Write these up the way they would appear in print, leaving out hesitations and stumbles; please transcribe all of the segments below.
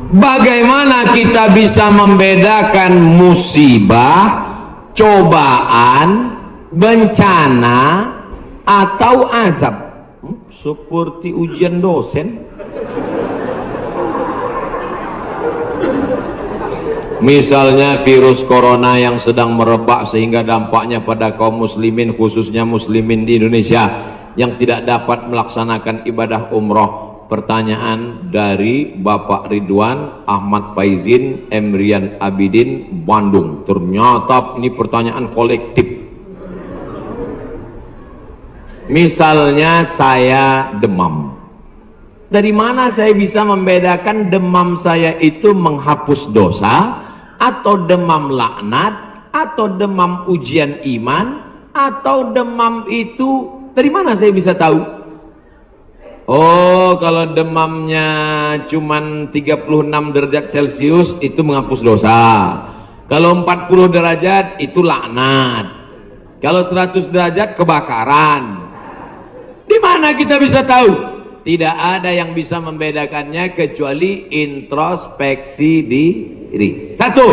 Bagaimana kita bisa membedakan musibah, cobaan, bencana, atau azab? Seperti ujian dosen. Misalnya virus corona yang sedang merebak sehingga dampaknya pada kaum muslimin, khususnya muslimin di Indonesia yang tidak dapat melaksanakan ibadah umroh. Pertanyaan dari Bapak Ridwan Ahmad Faizin Emrian Abidin, Bandung. Ternyata ini pertanyaan kolektif. Misalnya saya demam, dari mana saya bisa membedakan demam saya itu menghapus dosa, atau demam laknat, atau demam ujian iman, atau demam itu dari mana saya bisa tahu? Oh, kalau demamnya cuman 36 derajat Celcius itu menghapus dosa. Kalau 40 derajat itu laknat. Kalau 100 derajat kebakaran. Di mana kita bisa tahu? Tidak ada yang bisa membedakannya kecuali introspeksi diri. Satu,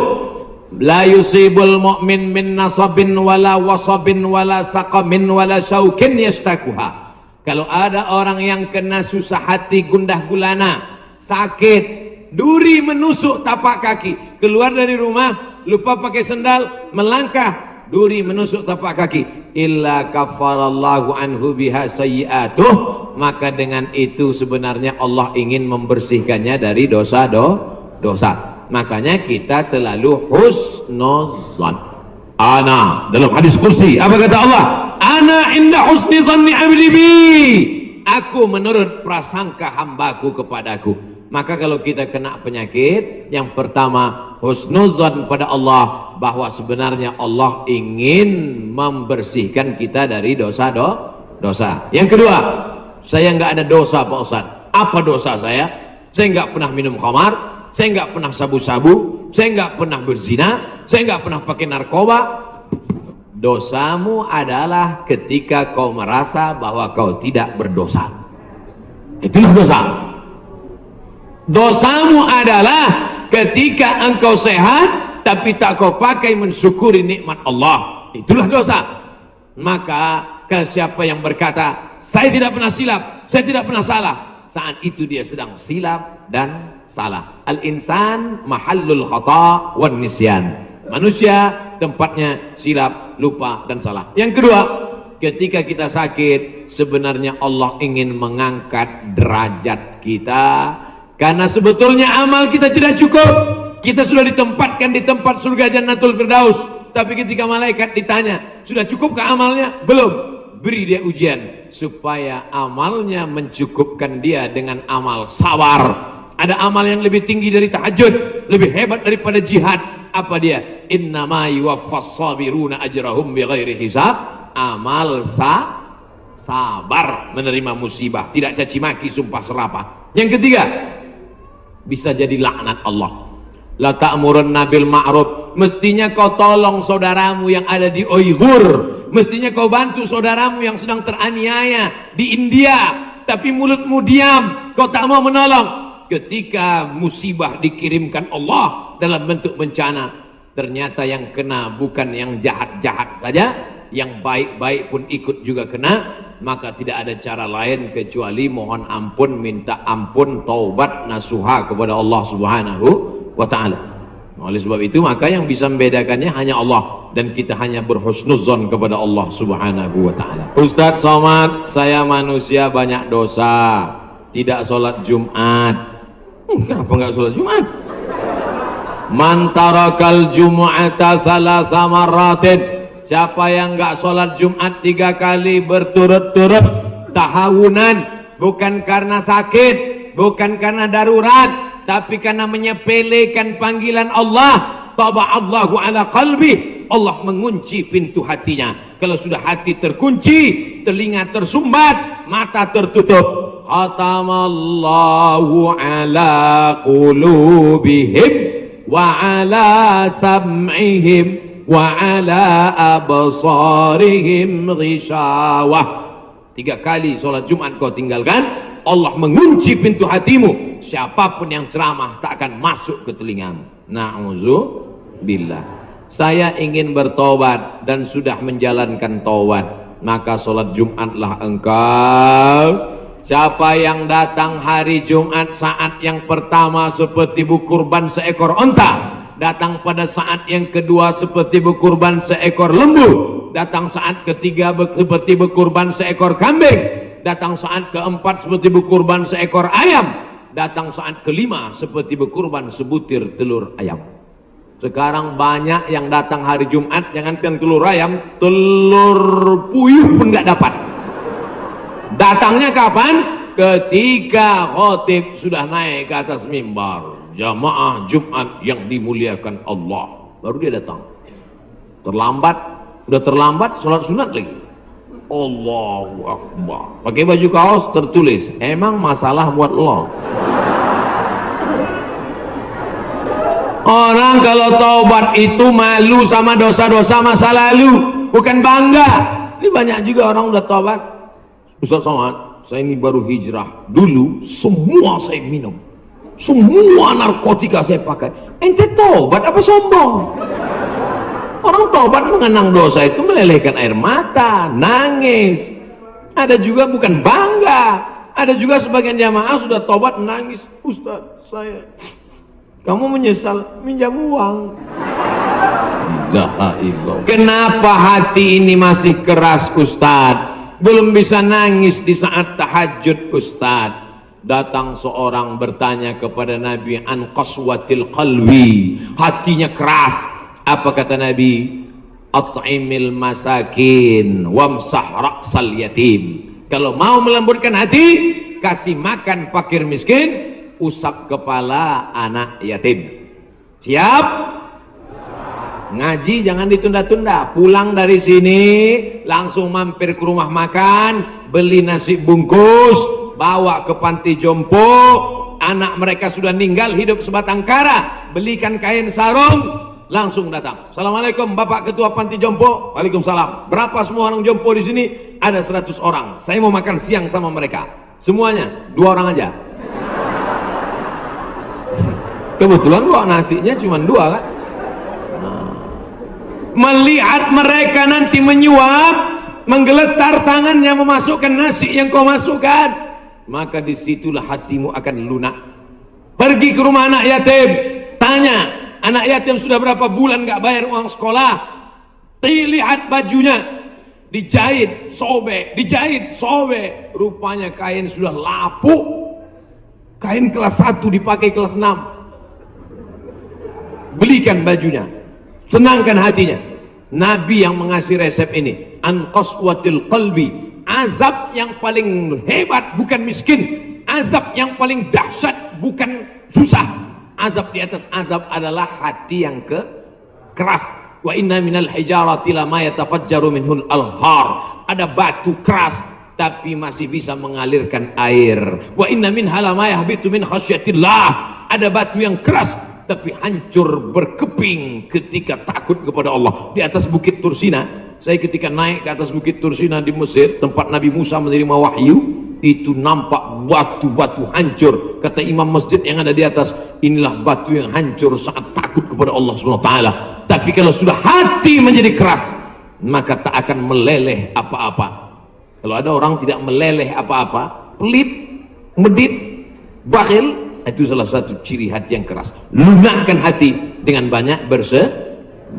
la yusibul mu'min min nasabin wala wasabin wala saqamin wala syaukin yastakuha. Kalau ada orang yang kena susah hati, gundah gulana, sakit, duri menusuk tapak kaki, keluar dari rumah lupa pakai sendal, melangkah, duri menusuk tapak kaki, illa kafarallahu anhu biha sayyi'atuh, maka dengan itu sebenarnya Allah ingin membersihkannya dari dosa. Makanya kita selalu husnuzan. Ana, dalam hadis kursi apa kata Allah? Ana inda husni zanni abdi bi. Aku menurut prasangka hambaku kepadaku. Maka kalau kita kena penyakit, yang pertama husnuzan pada Allah, bahwa sebenarnya Allah ingin membersihkan kita dari dosa. Yang kedua, saya nggak ada dosa Pak Ustaz. Apa dosa saya? Saya nggak pernah minum khamar, saya nggak pernah sabu-sabu, saya nggak pernah berzina, saya nggak pernah pakai narkoba. Dosamu adalah ketika kau merasa bahwa kau tidak berdosa. Itulah dosa. Dosamu adalah ketika engkau sehat tapi tak kau pakai mensyukuri nikmat Allah. Itulah dosa. Maka ke siapa yang berkata saya tidak pernah silap, saya tidak pernah salah, saat itu dia sedang silap dan salah. Al-insan mahallul khata' wan nisyan. Manusia tempatnya silap, lupa dan salah. Yang kedua, ketika kita sakit, sebenarnya Allah ingin mengangkat derajat kita, karena sebetulnya amal kita tidak cukup. Kita sudah ditempatkan di tempat surga Jannatul Firdaus, tapi ketika malaikat ditanya, sudah cukupkah amalnya? Belum. Beri dia ujian supaya amalnya mencukupkan dia dengan amal sabar. Ada amal yang lebih tinggi dari tahajud, lebih hebat daripada jihad. Apa dia? Innama yuwaffas sabiruna ajrahum bighairi hisab. Amal sabar, menerima musibah, tidak caci maki, sumpah serapah. Yang ketiga, bisa jadi laknat Allah. La ta'murun nabil ma'ruf. Mestinya kau tolong saudaramu yang ada di Uighur, mestinya kau bantu saudaramu yang sedang teraniaya di India, tapi mulutmu diam, kau tak mau menolong. Ketika musibah dikirimkan Allah dalam bentuk bencana, ternyata yang kena bukan yang jahat-jahat saja, yang baik-baik pun ikut juga kena. Maka tidak ada cara lain kecuali mohon ampun, minta ampun, taubat nasuha kepada Allah Subhanahu wa ta'ala. Oleh sebab itu maka yang bisa membedakannya hanya Allah, dan kita hanya berhusnuzon kepada Allah Subhanahu wa ta'ala. Ustadz Somad, saya manusia banyak dosa, tidak sholat Jumat. Kenapa nggak sholat Jumat? Man tarakal jumu'ata salasa marratin. Siapa yang nggak sholat Jumat 3 kali berturut-turut tahawunan, bukan karena sakit, bukan karena darurat, tapi karena menyepelekan panggilan Allah, taba'allahu ala qalbi, Allah mengunci pintu hatinya. Kalau sudah hati terkunci, telinga tersumbat, mata tertutup, khatamallahu ala qulubihim wa ala sam'ihim wa ala absarihim ghishawah. 3 kali sholat Jumat kau tinggalkan, Allah mengunci pintu hatimu. Siapapun yang ceramah tak akan masuk ke telingamu. Na'udzubillah. Saya ingin bertobat dan sudah menjalankan taubat, maka sholat Jumatlah engkau. Siapa yang datang hari Jumat saat yang pertama seperti berkurban seekor onta, datang pada saat yang kedua seperti berkurban seekor lembu, datang saat ketiga seperti berkurban seekor kambing, datang saat keempat seperti berkurban seekor ayam, datang saat kelima seperti berkurban sebutir telur ayam. Sekarang banyak yang datang hari Jumat, jangankan telur ayam, telur puyuh pun nggak dapat. Datangnya kapan? Ketika khotib sudah naik ke atas mimbar, jamaah Jumat yang dimuliakan Allah, baru dia datang. Terlambat, udah terlambat sholat sunat lagi. Allahu Akbar. Pakai baju kaos tertulis, emang masalah buat lo. Orang kalau taubat itu malu sama dosa-dosa masa lalu, bukan bangga. Ini banyak juga orang udah taubat. Ustaz Somad, saya ini baru hijrah. Dulu semua saya minum, semua narkotika saya pakai. Ente taubat apa sombong? Orang taubat mengenang dosa itu melelehkan air mata, nangis. Ada juga bukan bangga. Ada juga sebagian jamaah sudah taubat nangis. Ustaz, saya, kamu menyesal minjam uang. La ilah. Kenapa hati ini masih keras Ustaz? Belum bisa nangis di saat tahajud Ustaz. Datang seorang bertanya kepada Nabi an qaswatil qalbi, hatinya keras. Apa kata Nabi? At'imil masakin wamsah ra'sal yatim. Kalau mau melembutkan hati, kasih makan fakir miskin, usap kepala anak yatim. Siap? Ngaji jangan ditunda-tunda. Pulang dari sini langsung mampir ke rumah makan, beli nasi bungkus, bawa ke panti jompo. Anak mereka sudah meninggal, hidup sebatang kara, belikan kain sarung, langsung datang. Assalamualaikum Bapak Ketua Panti Jompo. Waalaikumsalam. Berapa semua orang jompo di sini? Ada 100 orang. Saya mau makan siang sama mereka. Semuanya 2 orang aja. Kebetulan bawa nasinya cuma 2 kan. Melihat mereka nanti menyuap, menggeletar tangannya memasukkan nasi yang kau masukkan, maka disitulah hatimu akan lunak. Pergi ke rumah anak yatim, tanya anak yatim sudah berapa bulan gak bayar uang sekolah. Lihat bajunya dijahit sobek, dijahit sobek, rupanya kain sudah lapuk. Kain kelas 1 dipakai kelas 6. Belikan bajunya, senangkan hatinya. Nabi yang mengasih resep ini, an qaswatil qalbi. Azab yang paling hebat bukan miskin, azab yang paling dahsyat bukan susah. Azab di atas azab adalah hati yang keras. Wa inna minal hijarati lama yatafajjaru minhul alhar. Ada batu keras tapi masih bisa mengalirkan air. Wa inna minha lama yahbitu min khasyatillah. Ada batu yang keras tapi hancur berkeping ketika takut kepada Allah. Di atas bukit Tursina, saya ketika naik ke atas bukit Tursina di Mesir, tempat Nabi Musa menerima wahyu, itu nampak batu-batu hancur. Kata imam masjid yang ada di atas, inilah batu yang hancur saat takut kepada Allah SWT. Tapi kalau sudah hati menjadi keras, maka tak akan meleleh apa-apa. Kalau ada orang tidak meleleh apa-apa, pelit, medit, bakhil, itu salah satu ciri hati yang keras. Lunakkan hati dengan banyak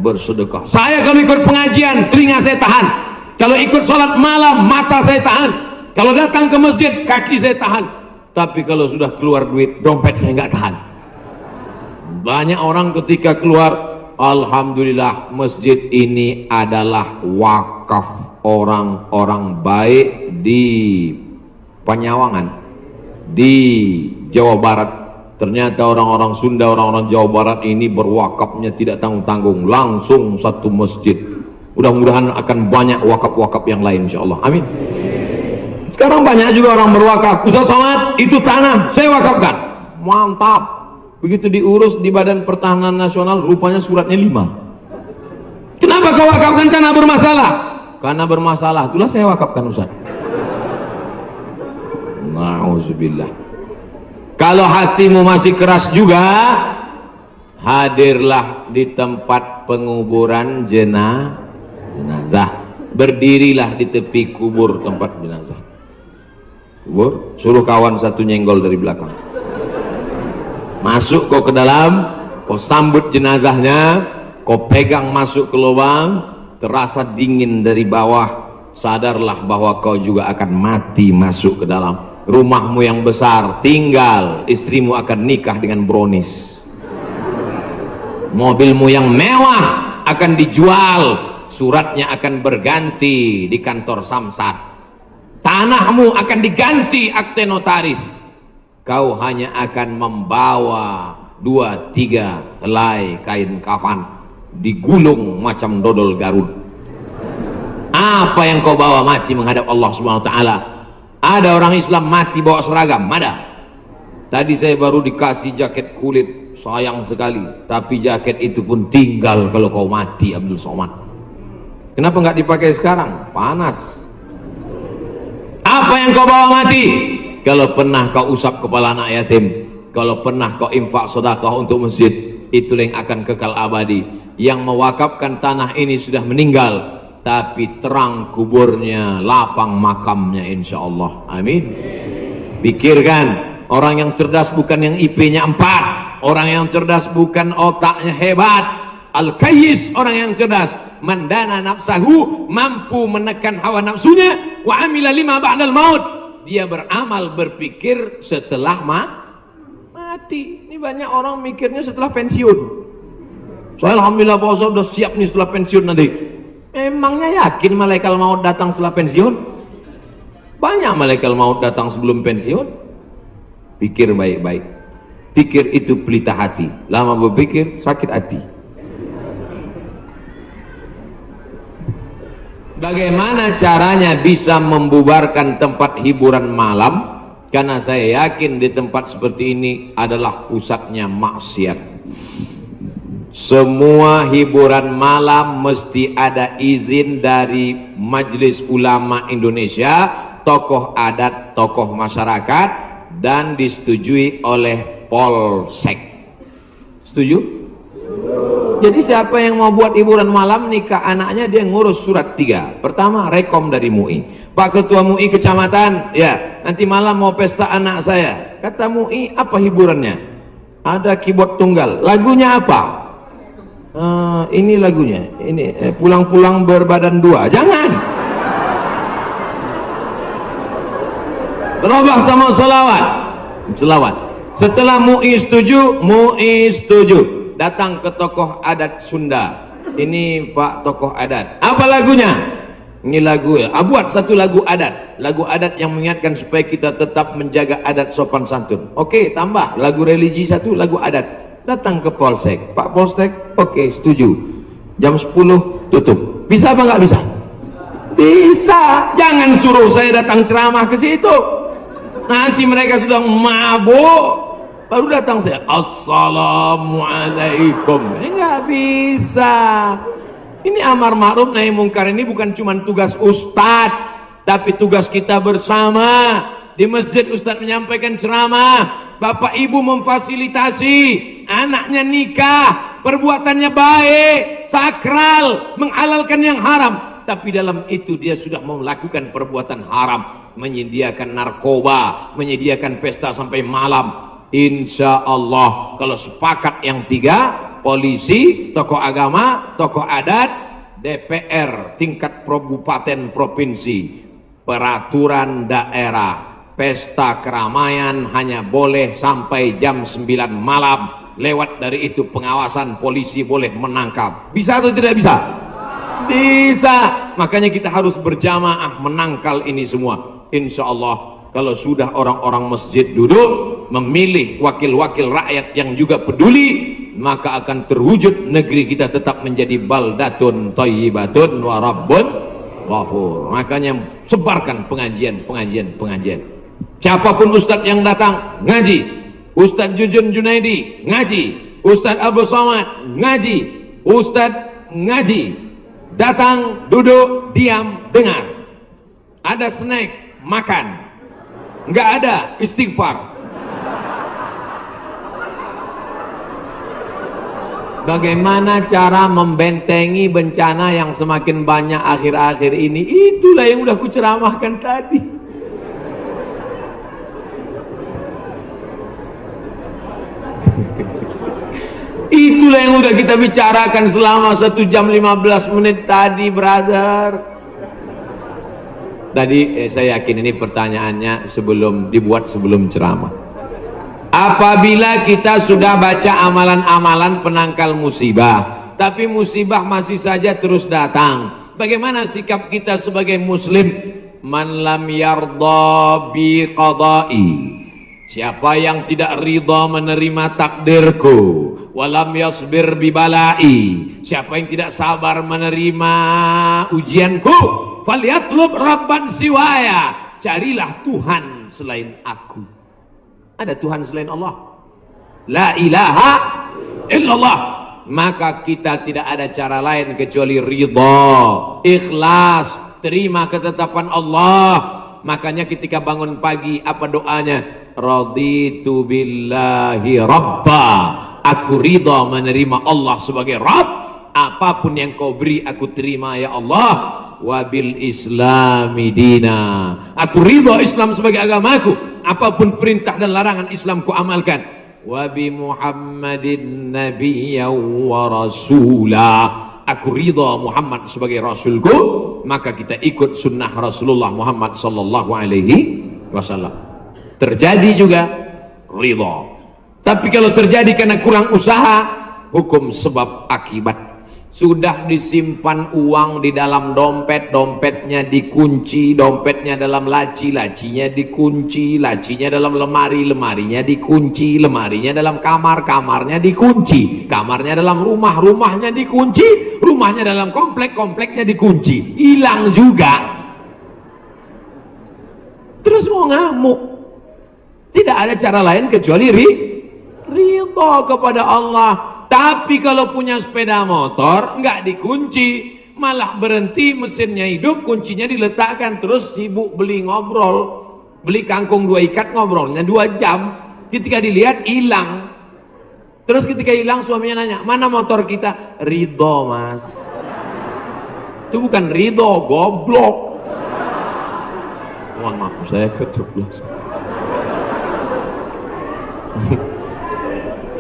bersedekah. Saya kalau ikut pengajian, telinga saya tahan. Kalau ikut sholat malam, mata saya tahan. Kalau datang ke masjid, kaki saya tahan. Tapi kalau sudah keluar duit, dompet saya nggak tahan. Banyak orang ketika keluar, alhamdulillah masjid ini adalah wakaf orang-orang baik di Panyawangan, di Jawa Barat. Ternyata orang-orang Sunda, orang-orang Jawa Barat ini berwakafnya tidak tanggung-tanggung, langsung satu masjid. Mudah-mudahan akan banyak wakaf-wakaf yang lain insyaallah. Amin. Sekarang banyak juga orang berwakaf. Ustaz Somad, itu tanah saya wakafkan. Mantap. Begitu diurus di Badan Pertahanan Nasional, rupanya suratnya 5. Kenapa kau wakafkan tanah bermasalah? Karena bermasalah, itulah saya wakafkan Ustaz. Na'udzubillah. Kalau hatimu masih keras juga, hadirlah di tempat penguburan jenazah. Berdirilah di tepi kubur tempat jenazah. Kubur, suruh kawan satu nyenggol dari belakang. Masuk kau ke dalam, kau sambut jenazahnya, kau pegang masuk ke lubang, terasa dingin dari bawah. Sadarlah bahwa kau juga akan mati masuk ke dalam. Rumahmu yang besar tinggal, istrimu akan nikah dengan brownies. Mobilmu yang mewah akan dijual, suratnya akan berganti di kantor Samsat. Tanahmu akan diganti akte notaris. Kau hanya akan membawa 2-3 helai kain kafan digulung macam dodol Garut. Apa yang kau bawa mati menghadap Allah Subhanahu wa taala? Ada orang Islam mati bawa seragam? Ada. Tadi saya baru dikasih jaket kulit, sayang sekali, tapi jaket itu pun tinggal kalau kau mati, Abdul Somad. Kenapa nggak dipakai sekarang? Panas. Apa yang kau bawa mati? Kalau pernah kau usap kepala anak yatim, kalau pernah kau infak sedekah untuk masjid, itulah yang akan kekal abadi. Yang mewakafkan tanah ini sudah meninggal, tapi terang kuburnya, lapang makamnya, insya Allah. Amin. Pikirkan, orang yang cerdas bukan yang IP-nya 4, orang yang cerdas bukan otaknya hebat. Al-Kayyis, orang yang cerdas, mandana nafsahu, mampu menekan hawa nafsunya, wa amila lima ba'dal maut, dia beramal berpikir setelah mati. Ini banyak orang mikirnya setelah pensiun. Saya alhamdulillah Pak Ustaz udah siap nih setelah pensiun nanti. Emangnya yakin malaikat maut datang setelah pensiun? Banyak malaikat maut datang sebelum pensiun. Pikir baik-baik. Pikir itu pelita hati. Lama berpikir sakit hati. Bagaimana caranya bisa membubarkan tempat hiburan malam? Karena saya yakin di tempat seperti ini adalah pusatnya maksiat. Semua hiburan malam mesti ada izin dari Majelis Ulama Indonesia, tokoh adat, tokoh masyarakat, dan disetujui oleh Polsek. Setuju? Jadi siapa yang mau buat hiburan malam nikah anaknya, dia ngurus surat 3. Pertama, rekom dari MUI. Pak Ketua MUI Kecamatan, ya nanti malam mau pesta anak saya. Kata MUI, apa hiburannya? Ada keyboard tunggal. Lagunya apa? Ini lagunya, ini pulang-pulang berbadan 2. Jangan. Berubah sama selawat. Setelah MUI setuju, datang ke tokoh adat Sunda. Ini Pak tokoh adat. Apa lagunya? Ini lagu ya. Buat satu lagu adat yang mengingatkan supaya kita tetap menjaga adat sopan santun. Oke, tambah lagu religi satu, lagu adat. Datang ke Polsek. Pak Polsek, oke, setuju. Jam 10 tutup. Bisa apa nggak bisa? Bisa. Jangan suruh saya datang ceramah ke situ. Nanti mereka sudah mabuk, baru datang saya. Assalamualaikum. Nggak bisa. Ini amar ma'ruf nahi mungkar ini bukan cuma tugas ustadz, tapi tugas kita bersama. Di masjid ustadz menyampaikan ceramah, bapak ibu memfasilitasi, anaknya nikah, perbuatannya baik, sakral, menghalalkan yang haram, tapi dalam itu dia sudah melakukan perbuatan haram, menyediakan narkoba, menyediakan pesta sampai malam. Insya Allah kalau sepakat yang 3, polisi, tokoh agama, tokoh adat, DPR tingkat kabupaten provinsi, peraturan daerah, pesta keramaian hanya boleh sampai jam 9 malam. Lewat dari itu pengawasan polisi boleh menangkap. Bisa atau tidak bisa? Bisa. Makanya kita harus berjamaah menangkal ini semua. Insya Allah kalau sudah orang-orang masjid duduk memilih wakil-wakil rakyat yang juga peduli, maka akan terwujud negeri kita tetap menjadi baldatun thayyibatun wa rabbun ghafur. Makanya sebarkan pengajian. Siapapun ustadz yang datang ngaji, Ustadz Jujun Junaidi ngaji, Ustadz Abu Somad ngaji, Ustadz ngaji, datang, duduk, diam, dengar. Ada snack, makan. nggak ada istighfar. Bagaimana cara membentengi bencana yang semakin banyak akhir-akhir ini? Itulah yang udah kuceramahkan tadi. Itulah yang udah kita bicarakan selama 1 jam 15 menit tadi, brother. Tadi saya yakin ini pertanyaannya sebelum ceramah. Apabila kita sudah baca amalan-amalan penangkal musibah, tapi musibah masih saja terus datang, bagaimana sikap kita sebagai muslim? Man lam yardha bi qada'i, siapa yang tidak ridha menerima takdirku, walam yasbir bi bala'i, siapa yang tidak sabar menerima ujianku, falyatlub rabban siwaya, carilah Tuhan selain aku. Ada Tuhan selain Allah, la ilaha illallah. Maka kita tidak ada cara lain kecuali ridha, ikhlas, terima ketetapan Allah. Makanya ketika bangun pagi apa doanya? Raditu billahi rabba, aku ridha menerima Allah sebagai Rabb. Apapun yang kau beri aku terima ya Allah. Wabil islami dina, aku ridha Islam sebagai agamaku, apapun perintah dan larangan Islam ku amalkan. Wabi Muhammadin nabiyya wa rasula, aku ridha Muhammad sebagai rasulku, maka kita ikut sunnah Rasulullah Muhammad sallallahu alaihi wasallam. Terjadi juga ridha. Tapi kalau terjadi karena kurang usaha, hukum sebab akibat. Sudah disimpan uang di dalam dompet, dompetnya dikunci, dompetnya dalam laci, lacinya dikunci, lacinya dalam lemari, lemarinya dikunci, lemarinya dalam kamar, kamarnya dikunci, kamarnya dalam rumah, rumahnya dikunci, rumahnya dalam komplek, kompleknya dikunci, hilang juga. Terus mau ngamuk. Tidak ada cara lain kecuali ridha kepada Allah. Tapi kalau punya sepeda motor nggak dikunci, malah berhenti, mesinnya hidup, kuncinya diletakkan, terus sibuk beli ngobrol, beli kangkung 2 ikat, ngobrolnya 2 jam. Ketika dilihat hilang. Terus ketika hilang suaminya nanya, mana motor kita? Ridho mas. Itu bukan ridho, goblok. Mohon maaf saya keceplosan.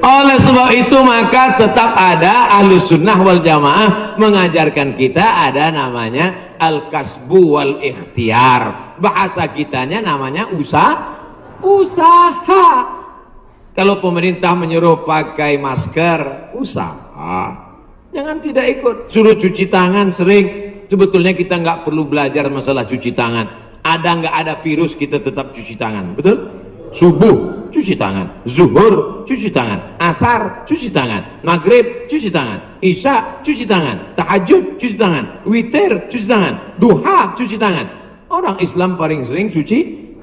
Oleh sebab itu maka tetap ada Ahlus Sunnah wal Jamaah mengajarkan kita ada namanya al-kasbu wal ikhtiar. Bahasa kitanya namanya usaha. Kalau pemerintah menyuruh pakai masker, usaha. Jangan tidak ikut. Suruh cuci tangan sering. Sebetulnya kita nggak perlu belajar masalah cuci tangan. Ada nggak ada virus kita tetap cuci tangan, betul? Subuh cuci tangan, zuhur cuci tangan, asar cuci tangan, maghrib cuci tangan, isya cuci tangan, tahajud cuci tangan, witir cuci tangan, duha cuci tangan. Orang Islam paling sering cuci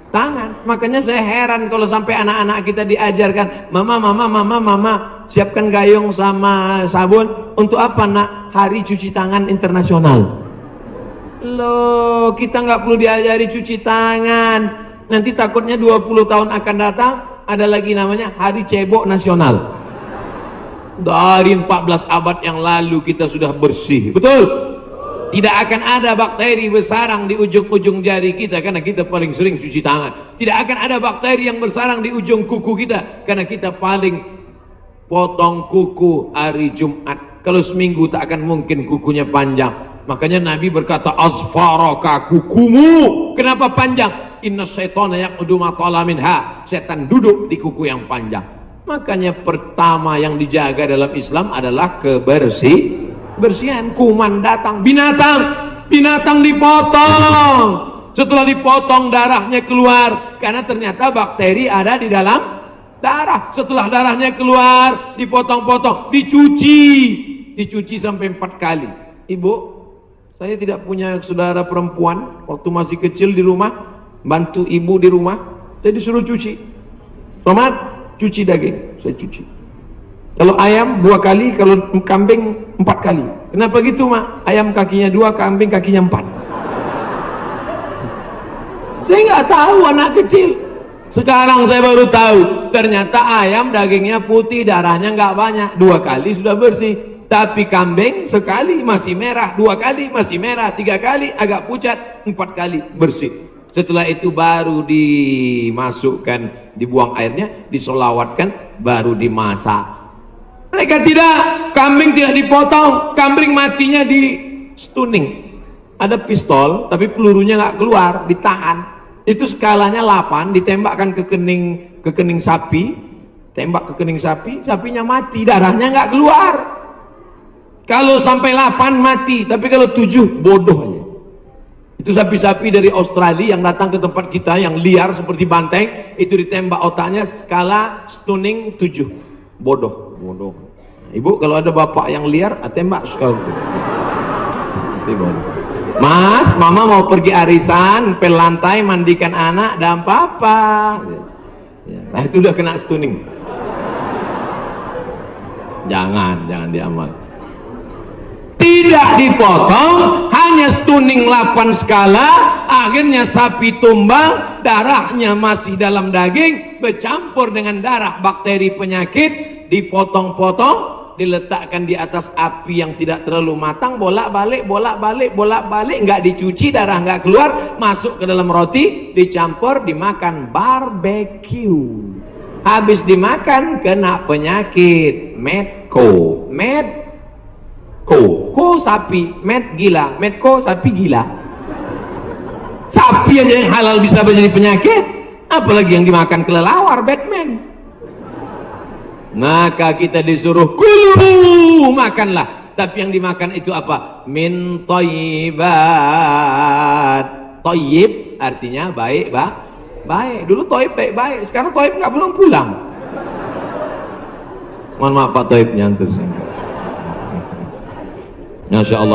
tangan. Makanya saya heran kalau sampai anak-anak kita diajarkan, mama siapkan gayung sama sabun. Untuk apa nak? Hari cuci tangan internasional. Loh, kita nggak perlu diajari cuci tangan. Nanti takutnya 20 tahun akan datang ada lagi namanya Hari Cebok Nasional. Dari 14 abad yang lalu kita sudah bersih, betul? Tidak akan ada bakteri bersarang di ujung-ujung jari kita karena kita paling sering cuci tangan. Tidak akan ada bakteri yang bersarang di ujung kuku kita karena kita paling potong kuku hari Jumat. Kalau seminggu tak akan mungkin kukunya panjang. Makanya Nabi berkata, asfaraka, kukumu kenapa panjang? Inna syaitana yaqudu ma tala minha, setan duduk di kuku yang panjang. Makanya pertama yang dijaga dalam Islam adalah kebersihan. Kuman datang, binatang dipotong. Setelah dipotong darahnya keluar karena ternyata bakteri ada di dalam darah. Setelah darahnya keluar dipotong-potong, dicuci sampai 4 kali. Ibu, saya tidak punya saudara perempuan. Waktu masih kecil di rumah bantu ibu di rumah, saya disuruh cuci. Somat, cuci daging, saya cuci. Kalau ayam 2 kali, kalau kambing 4 kali. Kenapa gitu mak? Ayam kakinya 2, kambing kakinya 4. Saya nggak tahu anak kecil. Sekarang saya baru tahu, ternyata ayam dagingnya putih, darahnya nggak banyak, 2 kali sudah bersih. Tapi kambing sekali masih merah, 2 kali masih merah, 3 kali agak pucat, 4 kali bersih. Setelah itu baru dimasukkan, dibuang airnya, disolawatkan, baru dimasak. Mereka tidak, kambing tidak dipotong, kambing matinya di stunning. Ada pistol, tapi pelurunya nggak keluar, ditahan. Itu skalanya 8, ditembakkan ke kening sapi, tembak ke kening sapi, sapinya mati, darahnya nggak keluar. Kalau sampai 8 mati, tapi kalau 7 bodoh aja. Itu sapi-sapi dari Australia yang datang ke tempat kita yang liar seperti banteng, itu ditembak otaknya skala stunning 7. Bodoh. Ibu kalau ada bapak yang liar, tembak skala itu bodoh. Mas, mama mau pergi arisan, pel lantai, mandikan anak, dan papa. Nah itu udah kena stunning. Jangan diamal. Tidak dipotong, hanya stunning 8 skala, akhirnya sapi tumbang, darahnya masih dalam daging, bercampur dengan darah bakteri penyakit, dipotong-potong, diletakkan di atas api yang tidak terlalu matang, bolak-balik, nggak dicuci, darah nggak keluar, masuk ke dalam roti, dicampur, dimakan, barbecue. Habis dimakan kena penyakit medco, sapi, gila, medco sapi gila. Sapi aja yang halal bisa menjadi penyakit, apalagi yang dimakan kelelawar, Batman. Maka kita disuruh kulu, makanlah. Tapi yang dimakan itu apa? Min thayyibat. Thayyib artinya baik, baik. Dulu thayyib baik, sekarang thayyib nggak pulang-pulang. Mohon maaf Pak Thayyib nyantur sih. Masya Allah.